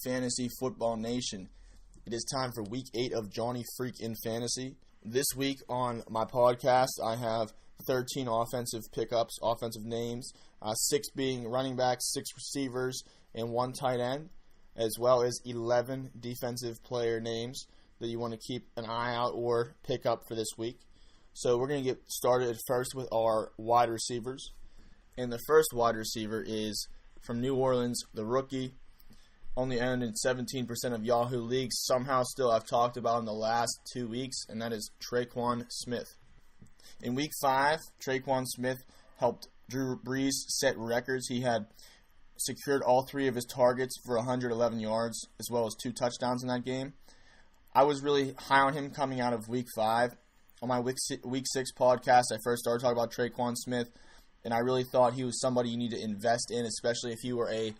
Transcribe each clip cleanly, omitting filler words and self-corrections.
Fantasy Football Nation. It is time for Week 8 of Johnny Freak in Fantasy. This week on my podcast, I have 13 offensive pickups, offensive names, 6 being running backs, 6 receivers, and 1 tight end, as well as 11 defensive player names that you want to keep an eye out or pick up for this week. So we're going to get started first with our wide receivers. And the first wide receiver is from New Orleans, the rookie, only owned in 17% of Yahoo leagues. Somehow still I've talked about in the last 2 weeks, and that is Tre'Quan Smith. In Week 5, Tre'Quan Smith helped Drew Brees set records. He had secured all 3 of his targets for 111 yards, as well as 2 touchdowns in that game. I was really high on him coming out of Week 5. On my Week 6 podcast, I first started talking about Tre'Quan Smith, and I really thought he was somebody you need to invest in, especially if you were a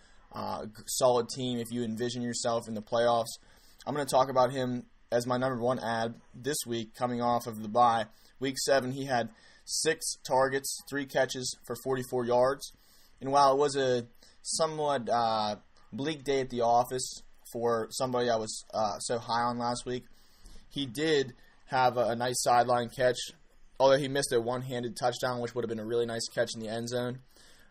solid team, if you envision yourself in the playoffs. I'm going to talk about him as my number 1 ad this week, coming off of the bye. Week 7, he had 6 targets, 3 catches for 44 yards. And while it was a somewhat bleak day at the office for somebody I was so high on last week, he did have a nice sideline catch, although he missed a one-handed touchdown, which would have been a really nice catch in the end zone.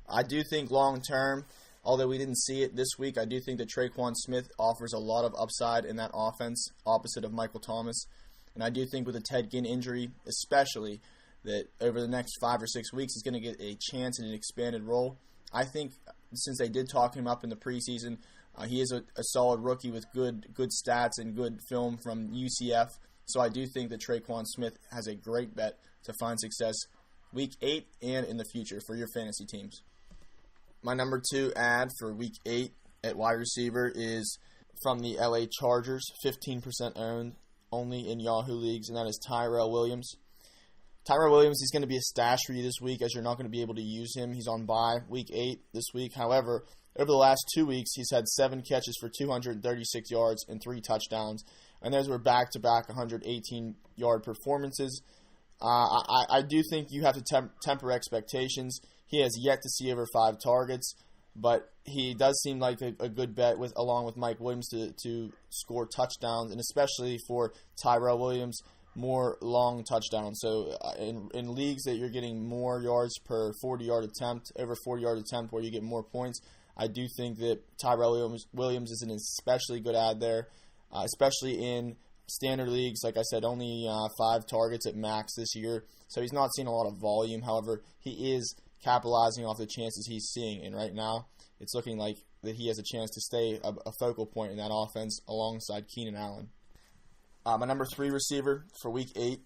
I do think long-term, although we didn't see it this week, I do think that Tre'Quan Smith offers a lot of upside in that offense, opposite of Michael Thomas. And I do think with a Ted Ginn injury, especially, that over the next 5 or 6 weeks, he's going to get a chance in an expanded role. I think since they did talk him up in the preseason, he is a solid rookie with good stats and good film from UCF. So I do think that Tre'Quan Smith has a great bet to find success Week 8 and in the future for your fantasy teams. My number 2 ad for Week 8 at wide receiver is from the LA Chargers, 15% owned, only in Yahoo leagues, and that is Tyrell Williams. Tyrell Williams is going to be a stash for you this week, as you're not going to be able to use him. He's on bye Week 8 this week. However, over the last 2 weeks, he's had 7 catches for 236 yards and 3 touchdowns, and those were back-to-back 118-yard performances. I do think you have to temper expectations. He has yet to see over 5 targets, but he does seem like a good bet along with Mike Williams to score touchdowns, and especially for Tyrell Williams, more long touchdowns. So in leagues that you're getting more yards per 40-yard attempt, over 40-yard attempt where you get more points, I do think that Tyrell Williams is an especially good ad there, especially in standard leagues. Like I said, only 5 targets at max this year, so he's not seeing a lot of volume. However, he is capitalizing off the chances he's seeing, and right now it's looking like that he has a chance to stay a focal point in that offense alongside Keenan Allen. My number 3 receiver for Week 8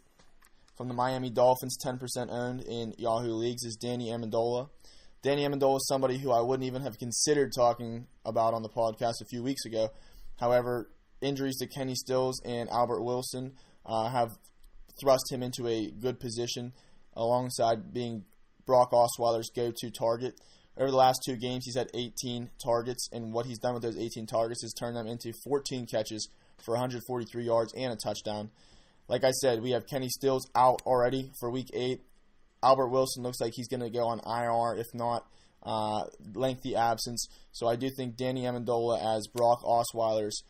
from the Miami Dolphins, 10% owned in Yahoo leagues, is Danny Amendola. Danny Amendola is somebody who I wouldn't even have considered talking about on the podcast a few weeks ago. However, injuries to Kenny Stills and Albert Wilson have thrust him into a good position alongside being Brock Osweiler's go-to target. Over the last 2 games, he's had 18 targets, and what he's done with those 18 targets is turn them into 14 catches for 143 yards and a touchdown. Like I said, we have Kenny Stills out already for Week 8. Albert Wilson looks like he's going to go on IR, if not lengthy absence. So I do think Danny Amendola as Brock Osweiler's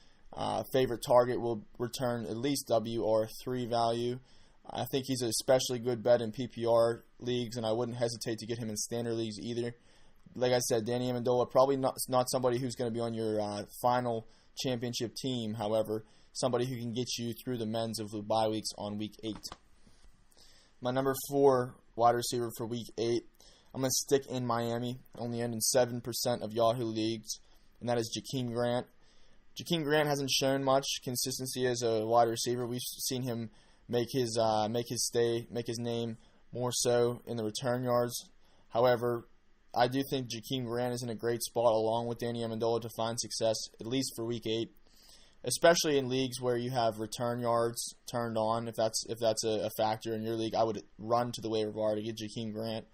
favorite target will return at least WR3 value. I think he's an especially good bet in PPR leagues, and I wouldn't hesitate to get him in standard leagues either. Like I said, Danny Amendola, probably not somebody who's going to be on your final championship team. However, somebody who can get you through the men's of the bye weeks on Week 8. My number 4 wide receiver for Week 8, I'm going to stick in Miami, only in 7% of Yahoo leagues, and that is Jakeem Grant. Jakeem Grant hasn't shown much consistency as a wide receiver. We've seen him make his name more so in the return yards. However, I do think Jakeem Grant is in a great spot along with Danny Amendola to find success, at least for Week 8, especially in leagues where you have return yards turned on. If that's a factor in your league, I would run to the waiver wire to get Jakeem Grant.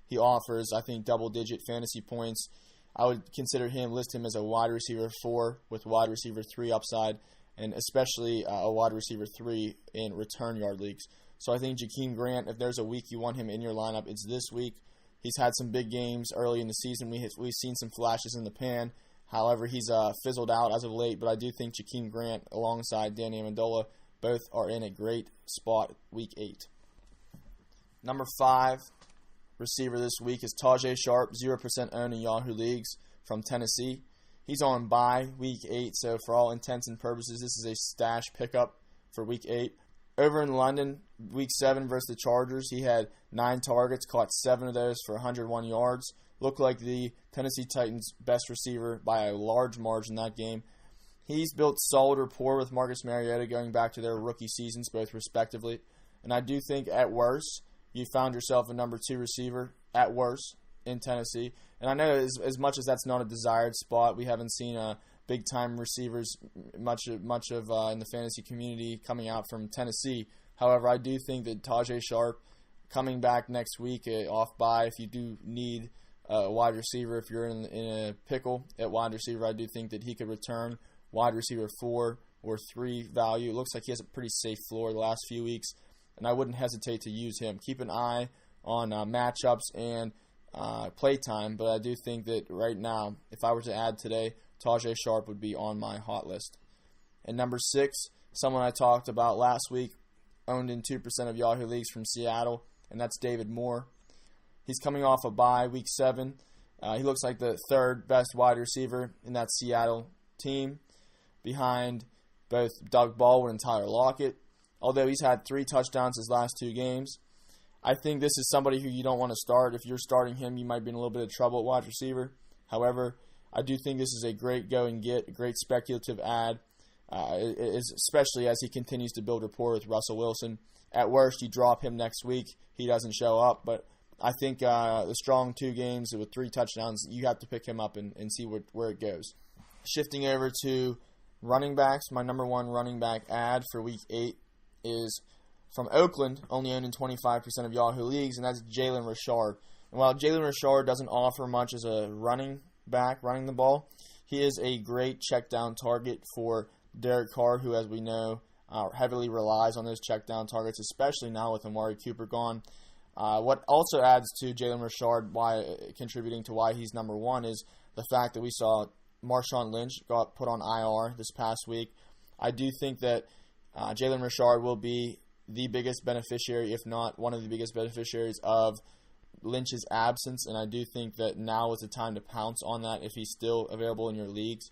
He offers, I think, double-digit fantasy points. I would list him as a wide receiver 4 with wide receiver 3 upside, and especially a wide receiver 3 in return yard leagues. So I think Jakeem Grant, if there's a week you want him in your lineup, it's this week. He's had some big games early in the season. We've seen some flashes in the pan, However, he's fizzled out as of late, but I do think Jakeem Grant alongside Danny Amendola both are in a great spot Week 8. Number 5 receiver this week is Tajay Sharp, 0% owned in Yahoo leagues from Tennessee. He's on bye Week 8, so for all intents and purposes, this is a stash pickup for Week 8. Over in London, Week 7 versus the Chargers, he had 9 targets, caught 7 of those for 101 yards. Looked like the Tennessee Titans' best receiver by a large margin that game. He's built solid rapport with Marcus Mariota going back to their rookie seasons, both respectively. And I do think at worst, you found yourself a number 2 receiver, at worst, in Tennessee. And I know as much as that's not a desired spot, we haven't seen big-time receivers much of in the fantasy community coming out from Tennessee. However, I do think that Tajay Sharp coming back next week off bye, if you do need a wide receiver, if you're in a pickle at wide receiver, I do think that he could return wide receiver 4 or 3 value. It looks like he has a pretty safe floor the last few weeks, and I wouldn't hesitate to use him. Keep an eye on matchups and play time, but I do think that right now, if I were to add today, Tajay Sharp would be on my hot list. And number 6, someone I talked about last week, owned in 2% of Yahoo leagues from Seattle, and that's David Moore. He's coming off a bye, Week 7. He looks like the 3rd best wide receiver in that Seattle team, behind both Doug Baldwin and Tyler Lockett. Although he's had 3 touchdowns his last 2 games, I think this is somebody who you don't want to start. If you're starting him, you might be in a little bit of trouble at wide receiver. However, I do think this is a great go and get, a great speculative ad, especially as he continues to build rapport with Russell Wilson. At worst, you drop him next week. He doesn't show up, but I think the strong 2 games with 3 touchdowns, you have to pick him up and see where it goes. Shifting over to running backs, my number 1 running back ad for Week 8 is from Oakland, only owned in 25% of Yahoo leagues, and that's Jalen Richard. And while Jalen Richard doesn't offer much as a running back, running the ball, he is a great check down target for Derek Carr, who, as we know, heavily relies on those check down targets, especially now with Amari Cooper gone. What also adds to Jalen Richard, contributing to why he's number 1, is the fact that we saw Marshawn Lynch got put on IR this past week. I do think that Jalen Richard will be the biggest beneficiary, if not one of the biggest beneficiaries of Lynch's absence, and I do think that now is the time to pounce on that if he's still available in your leagues.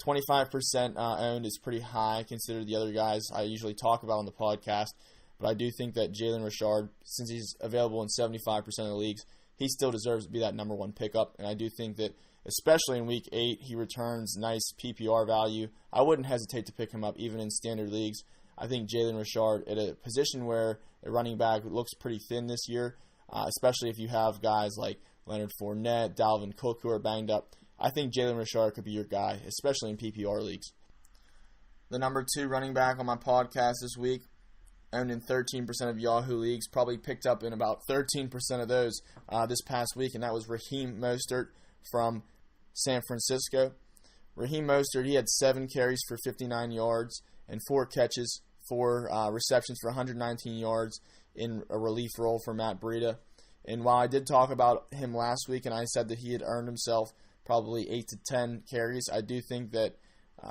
25% owned is pretty high considered the other guys I usually talk about on the podcast, but I do think that Jalen Richard, since he's available in 75% of the leagues, he still deserves to be that number 1 pickup, and I do think that especially in Week 8, he returns nice PPR value. I wouldn't hesitate to pick him up even in standard leagues. I think Jalen Richard, at a position where a running back looks pretty thin this year, especially if you have guys like Leonard Fournette, Dalvin Cook who are banged up, I think Jalen Richard could be your guy, especially in PPR leagues. The number 2 running back on my podcast this week, owned in 13% of Yahoo leagues, probably picked up in about 13% of those this past week, and that was Raheem Mostert from San Francisco. Raheem Mostert, he had 7 carries for 59 yards and 4 catches, 4 receptions for 119 yards in a relief role for Matt Breida. And while I did talk about him last week and I said that he had earned himself probably 8 to 10 carries, I do think that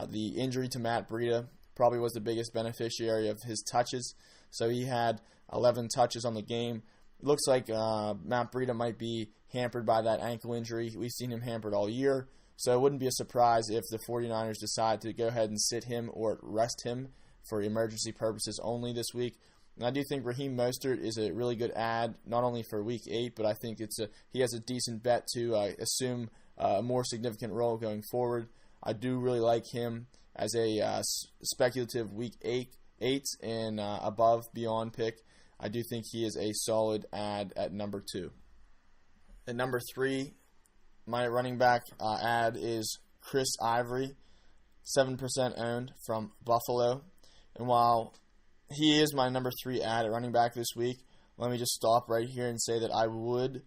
the injury to Matt Breida probably was the biggest beneficiary of his touches. So he had 11 touches on the game. It looks like Matt Breida might be hampered by that ankle injury. We've seen him hampered all year. So it wouldn't be a surprise if the 49ers decide to go ahead and sit him or rest him for emergency purposes only this week. And I do think Raheem Mostert is a really good ad, not only for Week 8, but I think he has a decent bet to assume a more significant role going forward. I do really like him as a speculative Week 8 and above beyond pick. I do think he is a solid ad at number 2. At number 3, my running back ad is Chris Ivory, 7% owned from Buffalo. And while he is my number 3 ad at running back this week, let me just stop right here and say that I would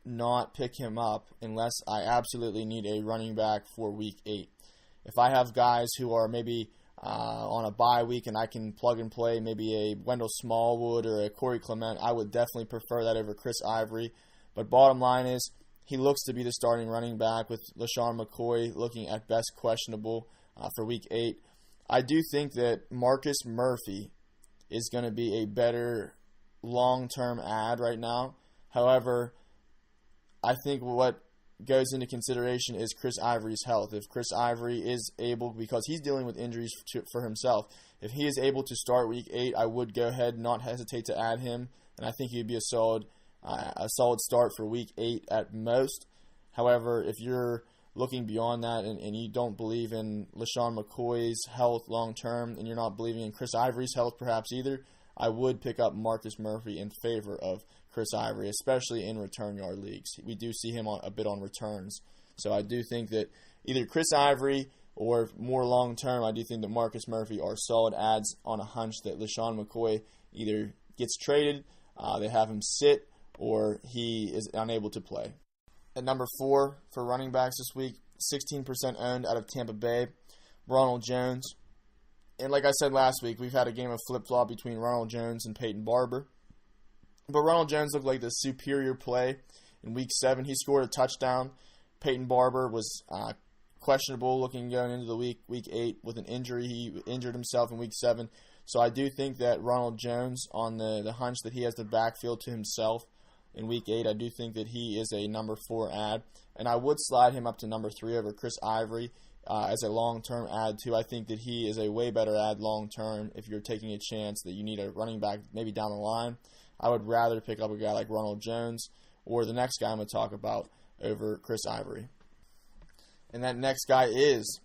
not pick him up unless I absolutely need a running back for Week 8. If I have guys who are maybe on a bye week and I can plug and play maybe a Wendell Smallwood or a Corey Clement, I would definitely prefer that over Chris Ivory. But bottom line is, he looks to be the starting running back with LaShawn McCoy looking at best questionable for Week 8. I do think that Marcus Murphy is going to be a better long-term add right now. However, I think what goes into consideration is Chris Ivory's health. If Chris Ivory is able, because he's dealing with injuries for himself, if he is able to start Week 8, I would go ahead and not hesitate to add him, and I think he'd be a solid start for Week 8 at most. However, if you're looking beyond that and you don't believe in LaShawn McCoy's health long-term and you're not believing in Chris Ivory's health perhaps either, I would pick up Marcus Murphy in favor of Chris Ivory, especially in return yard leagues. We do see him a bit on returns. So I do think that either Chris Ivory or more long-term, I do think that Marcus Murphy are solid adds on a hunch that LaShawn McCoy either gets traded, they have him sit, or he is unable to play. At number 4 for running backs this week, 16% owned out of Tampa Bay, Ronald Jones. And like I said last week, we've had a game of flip-flop between Ronald Jones and Peyton Barber. But Ronald Jones looked like the superior play in Week 7. He scored a touchdown. Peyton Barber was questionable looking going into the Week 8 with an injury. He injured himself in Week 7. So I do think that Ronald Jones, on the hunch that he has the backfield to himself in Week 8, I do think that he is a number 4 add. And I would slide him up to number 3 over Chris Ivory as a long-term add too. I think that he is a way better add long-term if you're taking a chance that you need a running back maybe down the line. I would rather pick up a guy like Ronald Jones or the next guy I'm going to talk about over Chris Ivory. And that next guy is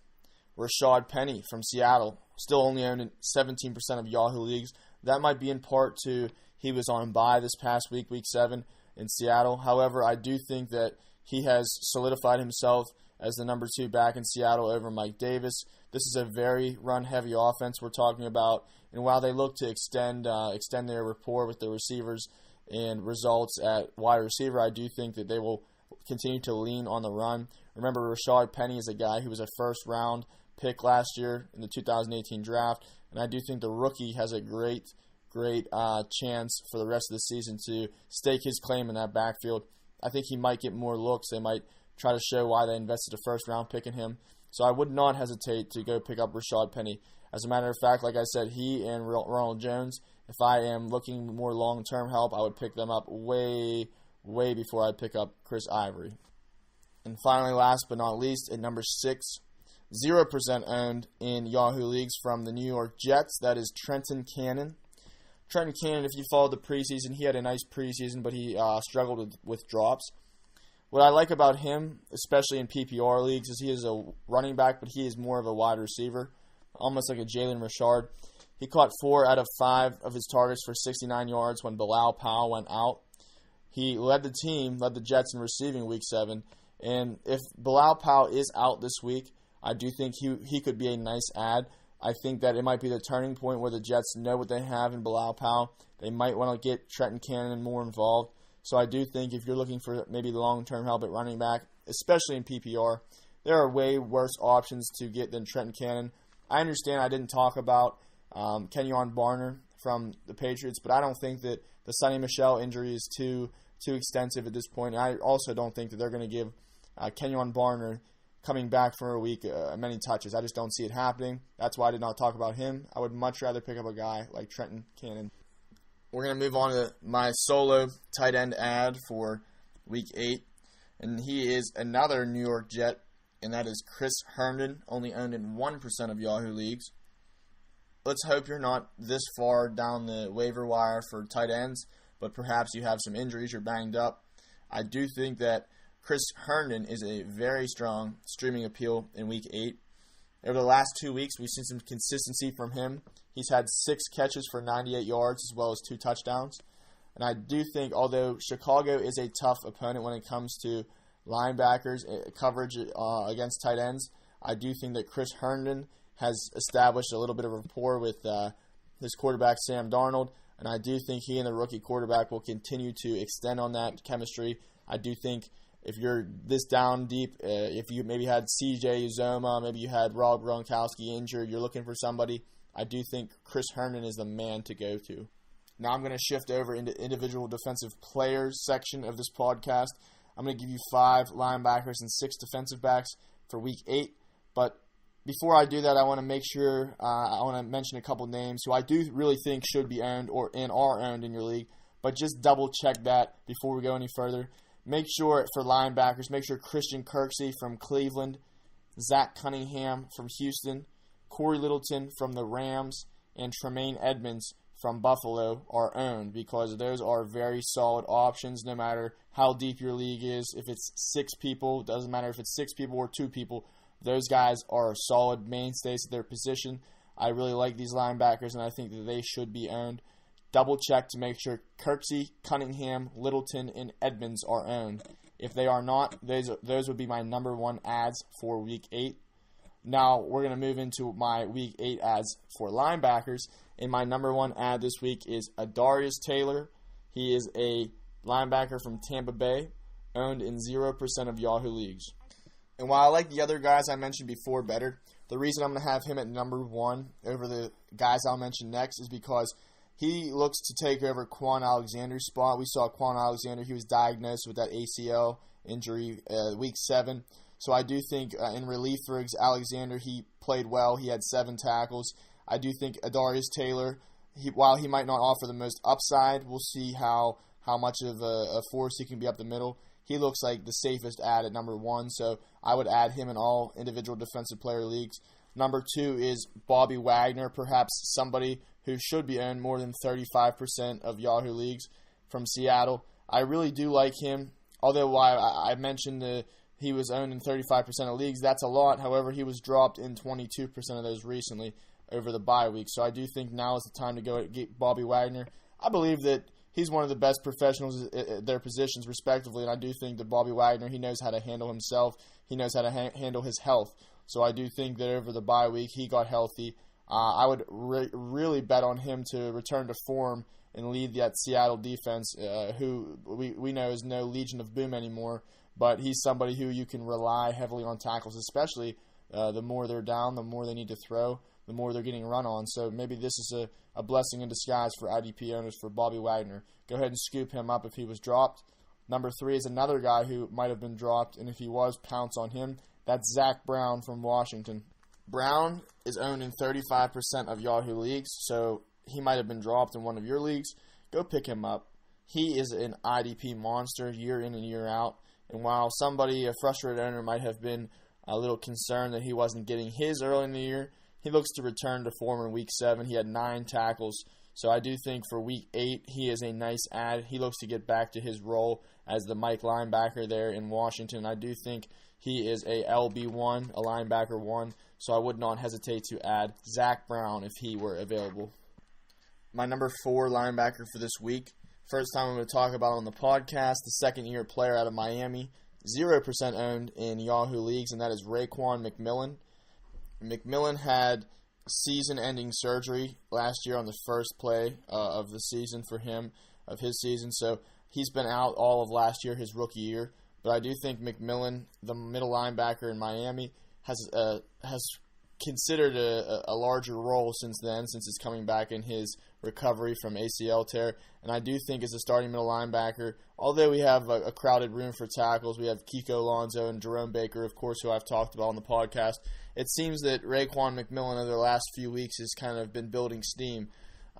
Rashad Penny from Seattle. Still only owned in 17% of Yahoo leagues. That might be in part to he was on bye this past week, Week 7 in Seattle. However, I do think that he has solidified himself as the number 2 back in Seattle over Mike Davis. This is a very run-heavy offense we're talking about. And while they look to extend their rapport with the receivers and results at wide receiver, I do think that they will continue to lean on the run. Remember, Rashad Penny is a guy who was a first-round pick last year in the 2018 draft, and I do think the rookie has a great chance for the rest of the season to stake his claim in that backfield. I think he might get more looks. They might try to show why they invested a first-round pick in him. So I would not hesitate to go pick up Rashad Penny. As a matter of fact, like I said, he and Ronald Jones, if I am looking more long-term help, I would pick them up way before I pick up Chris Ivory. And finally, last but not least, at number 6, 0% owned in Yahoo leagues from the New York Jets. That is Trenton Cannon. Trenton Cannon, if you followed the preseason, he had a nice preseason, but he struggled with drops. What I like about him, especially in PPR leagues, is he is a running back, but he is more of a wide receiver, almost like a Jalen Richard. He caught 4 out of 5 of his targets for 69 yards when Bilal Powell went out. He led the Jets in receiving Week 7. And if Bilal Powell is out this week, I do think he could be a nice add. I think that it might be the turning point where the Jets know what they have in Bilal Powell. They might want to get Trenton Cannon more involved. So I do think if you're looking for maybe long-term help at running back, especially in PPR, there are way worse options to get than Trenton Cannon. I understand I didn't talk about Kenyon Barner from the Patriots, but I don't think that the Sonny Michel injury is too extensive at this point. And I also don't think that they're going to give Kenyon Barner coming back for a week many touches. I just don't see it happening. That's why I did not talk about him. I would much rather pick up a guy like Trenton Cannon. We're going to move on to my solo tight end ad for Week 8, and he is another New York Jet, and that is Chris Herndon, only owned in 1% of Yahoo leagues. Let's hope you're not this far down the waiver wire for tight ends, but perhaps you have some injuries, you're banged up. I do think that Chris Herndon is a very strong streaming appeal in Week 8. Over the last 2 weeks, we've seen some consistency from him. He's had 6 catches for 98 yards as well as 2 touchdowns. And I do think, although Chicago is a tough opponent when it comes to linebackers coverage against tight ends, I do think that Chris Herndon has established a little bit of rapport with his quarterback, Sam Darnold. And I do think he and the rookie quarterback will continue to extend on that chemistry. I do think if you're this down deep, if you maybe had C.J. Uzoma, maybe you had Rob Gronkowski injured, you're looking for somebody, I do think Chris Herndon is the man to go to. Now I'm going to shift over into individual defensive players section of this podcast. I'm going to give you 5 linebackers and 6 defensive backs for Week 8. But before I do that, I want to make sure, I want to mention a couple names who I do really think should be owned and are owned in your league. But just double check that before we go any further. Make sure for linebackers, make sure Christian Kirksey from Cleveland, Zach Cunningham from Houston, Corey Littleton from the Rams, and Tremaine Edmonds from Buffalo are owned, because those are very solid options no matter how deep your league is. If it's 6 people, doesn't matter if it's 6 people or 2 people, those guys are solid mainstays at their position. I really like these linebackers, and I think that they should be owned. Double check to make sure Kirksey, Cunningham, Littleton, and Edmonds are owned. If they are not, those would be my number 1 ads for Week 8. Now we're going to move into my Week 8 ads for linebackers. And my number 1 ad this week is Adarius Taylor. He is a linebacker from Tampa Bay, owned in 0% of Yahoo leagues. And while I like the other guys I mentioned before better, the reason I'm going to have him at number 1 over the guys I'll mention next is because he looks to take over Quan Alexander's spot. We saw Quan Alexander. He was diagnosed with that ACL injury Week 7. So I do think in relief for Alexander, he played well. He had 7 tackles. I do think Adarius Taylor, while he might not offer the most upside, we'll see how much of a force he can be up the middle. He looks like the safest ad at number 1, so I would add him in all individual defensive player leagues. Number 2 is Bobby Wagner, perhaps somebody who should be owned more than 35% of Yahoo leagues from Seattle. I really do like him, although I mentioned he was owned in 35% of leagues. That's a lot. However, he was dropped in 22% of those recently over the bye week. So I do think now is the time to go get Bobby Wagner. I believe that he's one of the best professionals at their positions, respectively, and I do think that Bobby Wagner, he knows how to handle himself. He knows how to handle his health. So I do think that over the bye week, he got healthy. I would really bet on him to return to form and lead that Seattle defense, who we know is no Legion of Boom anymore, but he's somebody who you can rely heavily on tackles, especially the more they're down, the more they need to throw, the more they're getting run on. So maybe this is a blessing in disguise for IDP owners for Bobby Wagner. Go ahead and scoop him up if he was dropped. Number 3 is another guy who might have been dropped, and if he was, pounce on him. That's Zach Brown from Washington. Brown is owned in 35% of Yahoo leagues, so he might have been dropped in one of your leagues. Go pick him up. He is an IDP monster year in and year out, and while a frustrated owner, might have been a little concerned that he wasn't getting his early in the year, he looks to return to form in Week 7. He had 9 tackles, so I do think for Week 8, he is a nice add. He looks to get back to his role as the Mike linebacker there in Washington. I do think he is a LB1, a linebacker 1, so I would not hesitate to add Zach Brown if he were available. My number 4 linebacker for this week, first time I'm going to talk about on the podcast, the second-year player out of Miami, 0% owned in Yahoo leagues, and that is Raekwon McMillan. McMillan had season-ending surgery last year on the first play of the season for him, of his season, so he's been out all of last year, his rookie year. But I do think McMillan, the middle linebacker in Miami, has considered a larger role since then, since he's coming back in his recovery from ACL tear. And I do think as a starting middle linebacker, although we have a crowded room for tackles, we have Kiko Alonso and Jerome Baker, of course, who I've talked about on the podcast, it seems that Raekwon McMillan over the last few weeks has kind of been building steam.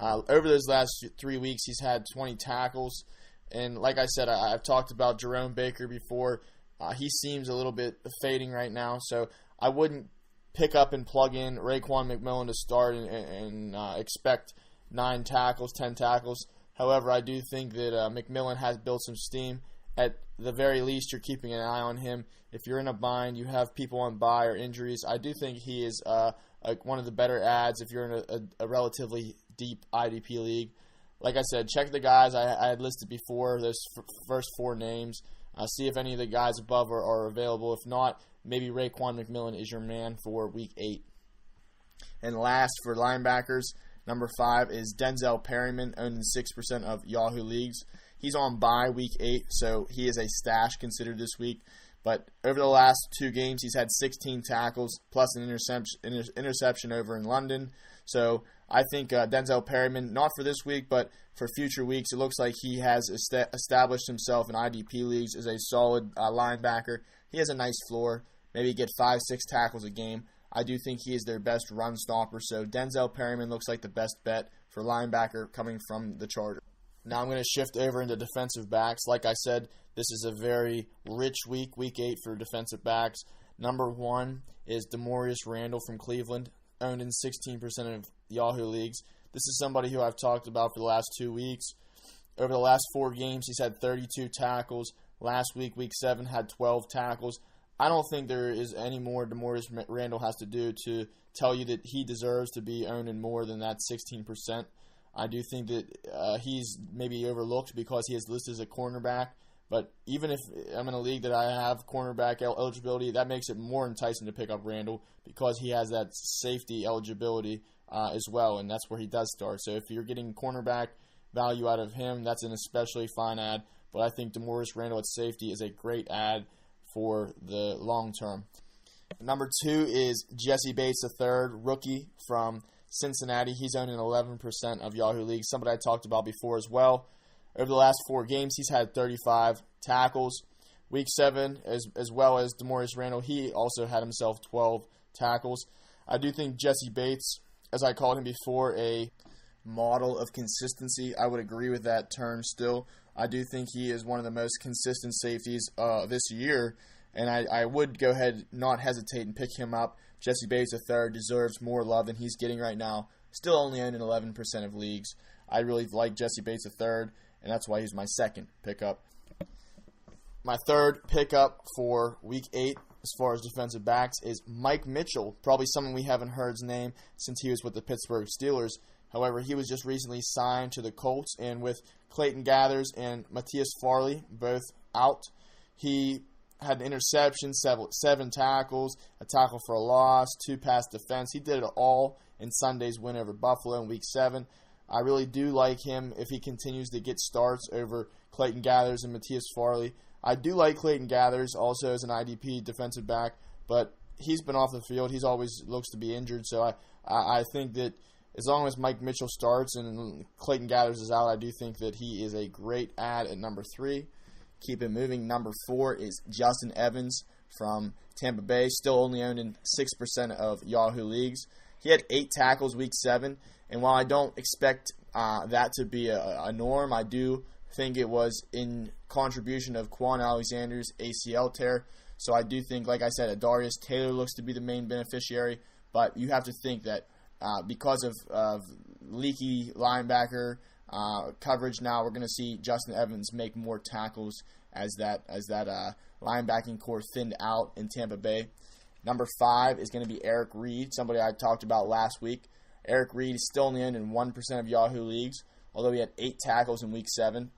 Over those last 3 weeks, he's had 20 tackles. And like I said, I've talked about Jerome Baker before. He seems a little bit fading right now, so I wouldn't pick up and plug in Raekwon McMillan to start and expect 9 tackles, 10 tackles. However, I do think that McMillan has built some steam. At the very least, you're keeping an eye on him. If you're in a bind, you have people on bye or injuries, I do think he is one of the better ads if you're in a relatively deep IDP league. Like I said, check the guys I had listed before, those first 4 names. See if any of the guys above are available. If not, maybe Raekwon McMillan is your man for Week 8. And last, for linebackers, number 5 is Denzel Perryman, owned in 6% of Yahoo leagues. He's on bye Week 8, so he is a stash considered this week. But over the last 2 games, he's had 16 tackles plus an interception over in London. So I think Denzel Perryman, not for this week, but for future weeks, it looks like he has established himself in IDP leagues as a solid linebacker. He has a nice floor, maybe get 5-6 tackles a game. I do think he is their best run stopper, so Denzel Perryman looks like the best bet for linebacker coming from the Chargers. Now I'm going to shift over into defensive backs. Like I said, this is a very rich week, week 8 for defensive backs. Number 1 is Demorius Randall from Cleveland, owned in 16% of Yahoo leagues. This is somebody who I've talked about for the last 2 weeks. Over the last 4 games, he's had 32 tackles. Last week, week 7, had 12 tackles. I don't think there is any more Demorius Randall has to do to tell you that he deserves to be owned in more than that 16%. I do think that he's maybe overlooked because he is listed as a cornerback. But even if I'm in a league that I have cornerback eligibility, that makes it more enticing to pick up Randall because he has that safety eligibility as well, and that's where he does start. So if you're getting cornerback value out of him, that's an especially fine ad. But I think Demorius Randall at safety is a great ad for the long term. Number 2 is Jesse Bates III, rookie from Cincinnati. He's owned in 11% of Yahoo leagues, somebody I talked about before as well. Over the last 4 games, he's had 35 tackles. Week 7, as well as Demorius Randall, he also had himself 12 tackles. I do think Jesse Bates, as I called him before, a model of consistency. I would agree with that term still. I do think he is one of the most consistent safeties this year, and I would go ahead, not hesitate, and pick him up. Jesse Bates III deserves more love than he's getting right now. Still only owned in 11% of leagues. I really like Jesse Bates III, and that's why he's my second pickup. My third pickup for Week 8, as far as defensive backs, is Mike Mitchell. Probably someone we haven't heard his name since he was with the Pittsburgh Steelers. However, he was just recently signed to the Colts, and with Clayton Gathers and Matthias Farley both out, he had an interception, 7 tackles, a tackle for a loss, 2 pass defense. He did it all in Sunday's win over Buffalo in Week 7. I really do like him if he continues to get starts over Clayton Gathers and Matthias Farley. I do like Clayton Gathers also as an IDP defensive back, but he's been off the field. He's always looks to be injured, so I think that as long as Mike Mitchell starts and Clayton Gathers is out, I do think that he is a great ad at number 3. Keep it moving. Number 4 is Justin Evans from Tampa Bay, still only owned in 6% of Yahoo leagues. He had 8 tackles Week 7, and while I don't expect that to be a norm, I do think it was in contribution of Quan Alexander's ACL tear. So I do think, like I said, Adarius Taylor looks to be the main beneficiary, but you have to think that because of leaky linebacker coverage now, we're going to see Justin Evans make more tackles as that linebacking core thinned out in Tampa Bay. Number 5 is going to be Eric Reed, somebody I talked about last week. Eric Reed is still only in 1% of Yahoo leagues, although he had 8 tackles in Week 7.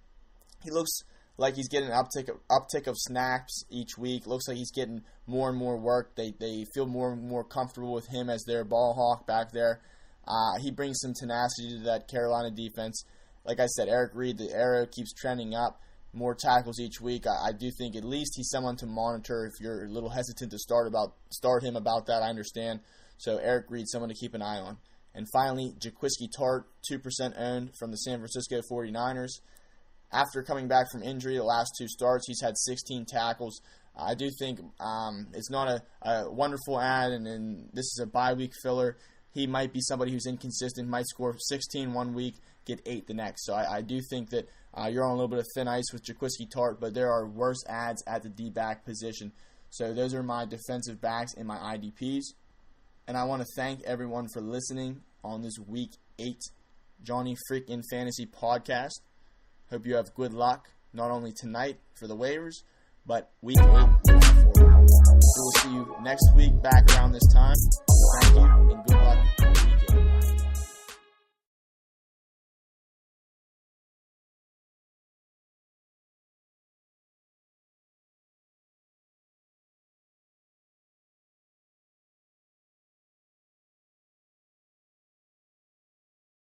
He looks like he's getting an uptick of snaps each week. Looks like he's getting more and more work. They feel more and more comfortable with him as their ball hawk back there. He brings some tenacity to that Carolina defense. Like I said, Eric Reed, the arrow keeps trending up. More tackles each week. I do think at least he's someone to monitor. If you're a little hesitant to start him about that, I understand. So Eric Reed, someone to keep an eye on. And finally, Jaquiski Tartt, 2% owned from the San Francisco 49ers. After coming back from injury, the last 2 starts, he's had 16 tackles. I do think it's not a wonderful ad, and this is a bye-week filler. He might be somebody who's inconsistent, might score 16 one week, get 8 the next. So I do think that you're on a little bit of thin ice with Jaquiski Tartt, but there are worse ads at the D-back position. So those are my defensive backs and my IDPs. And I want to thank everyone for listening on this Week 8 Johnny Freak in Fantasy podcast. Hope you have good luck, not only tonight for the waivers, but Week 8 going forward. We will see you next week back around this time. Thank you, and good luck.